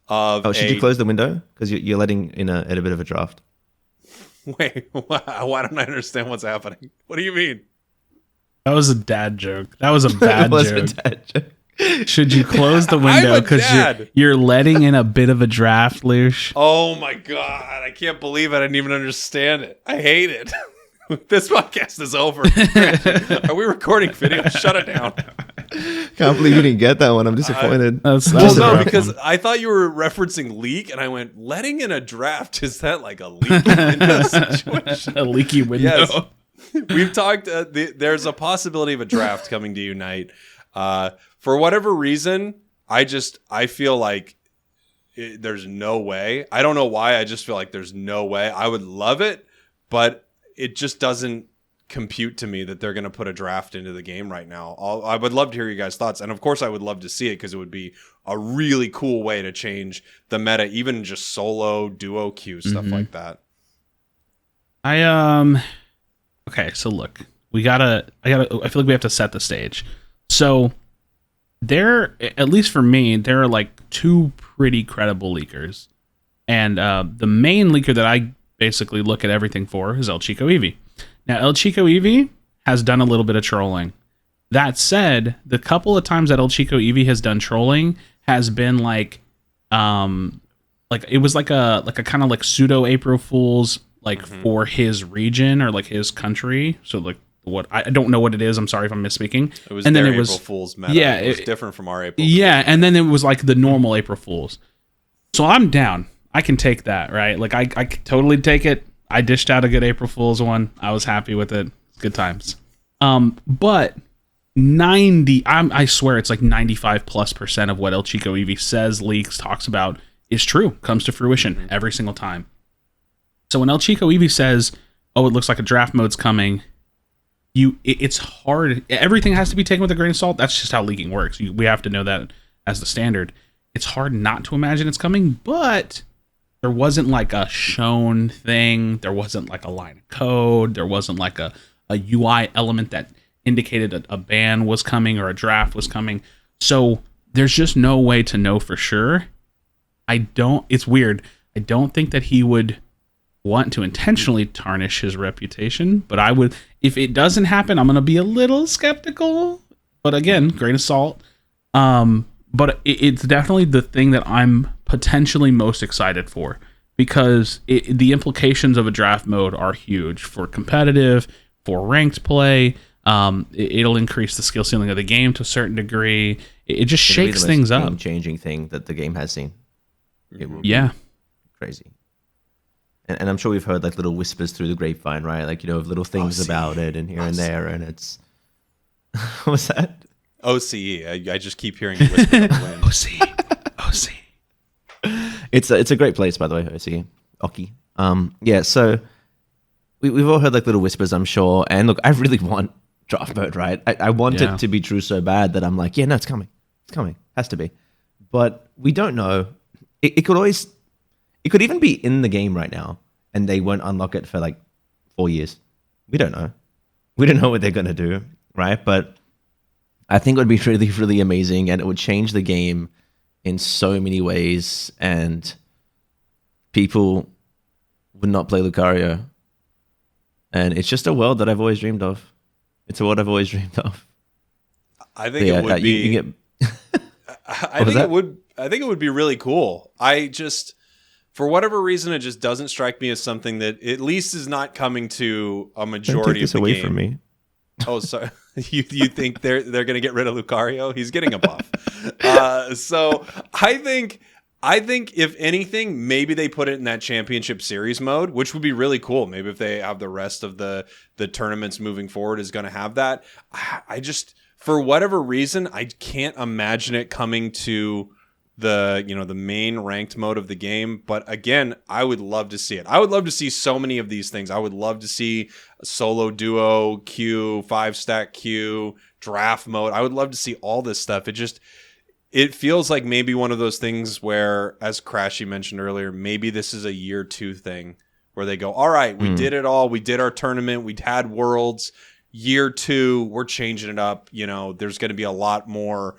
of should you close the window? Because you're letting in a bit of a draft. Wait, why don't I understand what's happening? What do you mean? That was a dad joke. That was a bad Was joke. a dad joke. Should you close the window because you're letting in a bit of a draft, Lush? Oh my god, I can't believe I didn't even understand it. I hate it. This podcast is over. Are we recording video? Shut it down. Can't believe you didn't get that one. I'm disappointed. That was No, a because rough one. I thought you were referencing leak, and I went, letting in a draft, is that like a leak window situation? A leaky window. Yes. We've talked, there's a possibility of a draft coming to Unite. For whatever reason, I feel like there's no way. I don't know why. I just feel like there's no way. I would love it, but it just doesn't compute to me that they're going to put a draft into the game right now. I would love to hear you guys' thoughts. And of course, I would love to see it because it would be a really cool way to change the meta, even just solo, duo queue, stuff like that. Okay, so look, I feel like we have to set the stage. So there, at least for me, there are like two pretty credible leakers. And the main leaker that I basically look at everything for is El Chico Eevee. Now, El Chico Eevee has done a little bit of trolling. That said, the couple of times that El Chico Eevee has done trolling has been like it was like a kind of like pseudo April Fools, like for his region or like his country. So like what I don't know what it is. I'm sorry if I'm misspeaking. It was and their then April Fool's meta. Yeah, it was different from our April. Yeah, Fool's. and then it was like the normal April Fools. So I'm down. I can take that, right? Like I can totally take it. I dished out a good April Fool's one. I was happy with it. Good times. But 90, I swear it's like 95+% of what El Chico Eevee says, leaks, talks about is true, comes to fruition every single time. So when El Chico Eevee says, "Oh, it looks like a draft mode's coming," it's hard. Everything has to be taken with a grain of salt. That's just how leaking works. We have to know that as the standard. It's hard not to imagine it's coming, but there wasn't like a shown thing. There wasn't like a line of code. There wasn't like a UI element that indicated a ban was coming or a draft was coming. So there's just no way to know for sure. It's weird. I don't think that he would want to intentionally tarnish his reputation, but I would, if it doesn't happen, I'm going to be a little skeptical, but again, grain of salt. But it's definitely the thing that I'm potentially most excited for, because the implications of a draft mode are huge for competitive, for ranked play. It'll increase the skill ceiling of the game to a certain degree. It just shakes things up. Game-changing thing that the game has seen. It will be crazy. And I'm sure we've heard like little whispers through the grapevine, right? Like, of little things about it and here and there, and it's... What was that? OCE. I just keep hearing whispers in the wind. OC. It's a great place, by the way, OCE. Oki. Yeah, so we've all heard like little whispers, I'm sure. And look, I really want draft mode, right? I want it to be true so bad that I'm like, yeah, no, it's coming. It's coming. Has to be. But we don't know. It could even be in the game right now, and they won't unlock it for like 4 years. We don't know. We don't know what they're going to do, right? But I think it would be really, really amazing, and it would change the game in so many ways, and people would not play Lucario. And it's just a world that I've always dreamed of. It's a world I've always dreamed of. I think it would be... I think it would be really cool. For whatever reason, it just doesn't strike me as something that at least is not coming to a majority of the away game. From me. Oh, sorry. You think they're going to get rid of Lucario? He's getting a buff. So I think if anything, maybe they put it in that championship series mode, which would be really cool. Maybe if they have the rest of the tournaments moving forward is going to have that. I just, for whatever reason, I can't imagine it coming to the main ranked mode of the game. But again, I would love to see it. I would love to see so many of these things. I would love to see a solo duo queue, 5-stack queue, draft mode. I would love to see all this stuff. It feels like maybe one of those things where, as Crashy mentioned earlier, maybe this is a year 2 thing where they go, all right, we did it all. We did our tournament. We had Worlds. Year 2, we're changing it up. There's going to be a lot more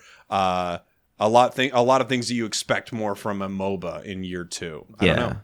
a lot of things that you expect more from a MOBA in year 2. I don't know.